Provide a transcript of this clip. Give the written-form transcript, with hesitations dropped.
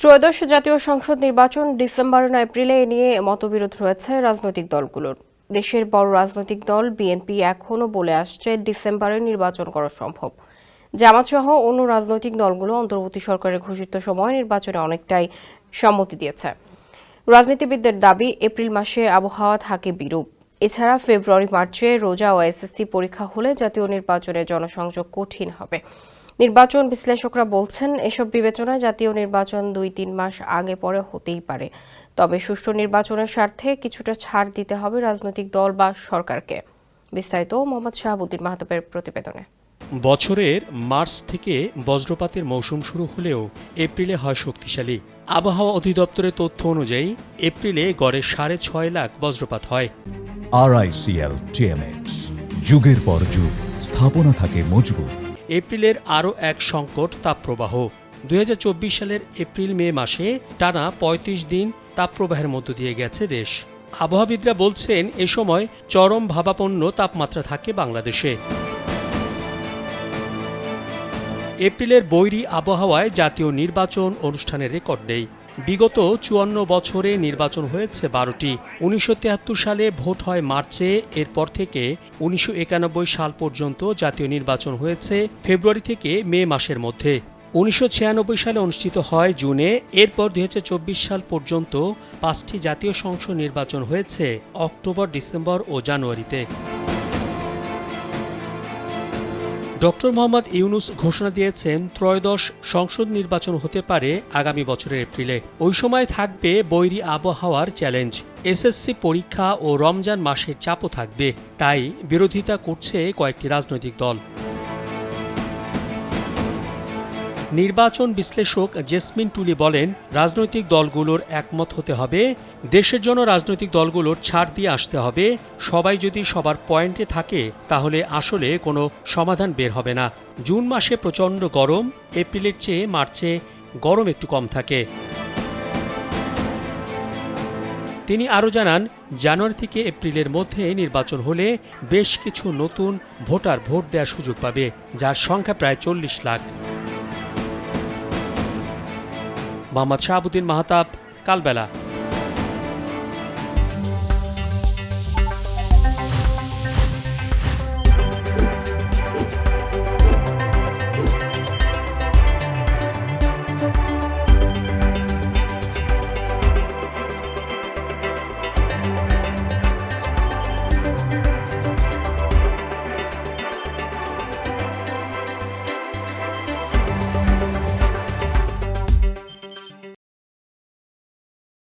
ত্রয়োদশ জাতীয় সংসদ নির্বাচন ডিসেম্বর না এপ্রিলে এ নিয়ে মতবিরোধ রয়েছে রাজনৈতিক দলগুলোর। দেশের বড় রাজনৈতিক দল বিএনপি এখনও বলে আসছে ডিসেম্বরে নির্বাচন করা সম্ভব। জামাত সহ অন্য রাজনৈতিক দলগুলো অন্তর্বর্তী সরকারের ঘোষিত সময় নির্বাচনে অনেকটাই সম্মতি দিয়েছে। রাজনীতিবিদদের দাবি এপ্রিল মাসে আবহাওয়া থাকে বিরূপ। এছাড়া ফেব্রুয়ারি মার্চে রোজা ও এসএসসি পরীক্ষা হলে জাতীয় নির্বাচনে জনসংযোগ কঠিন হবে। নির্বাচন বিশ্লেষকরা বলছেন এসব বিবেচনায় জাতীয় নির্বাচন ২-৩ মাস আগে পরে হতেই পারে। তবে সুষ্ঠু নির্বাচনের স্বার্থে কিছুটা ছাড় দিতে হবে রাজনৈতিক দল বা সরকারকে। বিস্তারিত মোহাম্মদ শাহাবুদ্দিন মাহতাবের প্রতিবেদনে। বছরের মার্চ থেকে বজ্রপাতের মৌসুম শুরু হলেও এপ্রিলে হয় শক্তিশালী। আবহাওয়া অধিদপ্তরের তথ্য অনুযায়ী এপ্রিলে গড়ে ৬.৫ লাখ বজ্রপাত হয়। RICL TMX, যুগের পর যুগ স্থাপনা থাকে মজবুত। এপ্রিলের আরও এক সংকট তাপপ্রবাহ। ২০২৪ সালের এপ্রিল মে মাসে টানা ৩৫ দিন তাপপ্রবাহের মধ্য দিয়ে গেছে দেশ। আবহাওয়াবিদরা বলছেন এ সময় চরম ভাবাপন্ন তাপমাত্রা থাকে বাংলাদেশে। এপ্রিলের বৈরী আবহাওয়ায় জাতীয় নির্বাচন অনুষ্ঠানের রেকর্ড নেই। বিগত ৫৪ বছরে নির্বাচন হয়েছে ১২টি। ১৯৭৩ সালে ভোট হয় মার্চে। এরপর থেকে ১৯৯১ সাল পর্যন্ত জাতীয় নির্বাচন হয়েছে ফেব্রুয়ারি থেকে মে মাসের মধ্যে। ১৯৯৬ সালে অনুষ্ঠিত হয় জুনে। এরপর ২০২৪ সাল পর্যন্ত ৫টি জাতীয় সংসদ নির্বাচন হয়েছে অক্টোবর, ডিসেম্বর ও জানুয়ারিতে। ডক্টর মোহাম্মদ ইউনূস ঘোষণা দিয়েছেন ত্রয়োদশ সংসদ নির্বাচন হতে পারে আগামী বছরের এপ্রিলে। ওই সময় থাকবে বৈরী আবহাওয়ার চ্যালেঞ্জ, এসএসসি পরীক্ষা ও রমজান মাসের চাপও থাকবে। তাই বিরোধিতা করছে কয়েকটি রাজনৈতিক দল। নির্বাচন বিশ্লেষক জেসমিন টুলি বলেন, রাজনৈতিক দলগুলোর একমত হতে হবে। দেশের জন্য রাজনৈতিক দলগুলোর ছাড় দিয়ে আসতে হবে। সবাই যদি সবার পয়েন্টে থাকে তাহলে আসলে কোনো সমাধান বের হবে না। জুন মাসে প্রচণ্ড গরম, এপ্রিলের চেয়ে মার্চে গরম একটু কম থাকে। তিনি আরও জানান, জানুয়ারি থেকে এপ্রিলের মধ্যে নির্বাচন হলে বেশ কিছু নতুন ভোটার ভোট দেওয়ার সুযোগ পাবে, যার সংখ্যা প্রায় ৪০ লাখ। মোহাম্মদ শাহাবুদ্দিন মাহতাব, কালবেলা।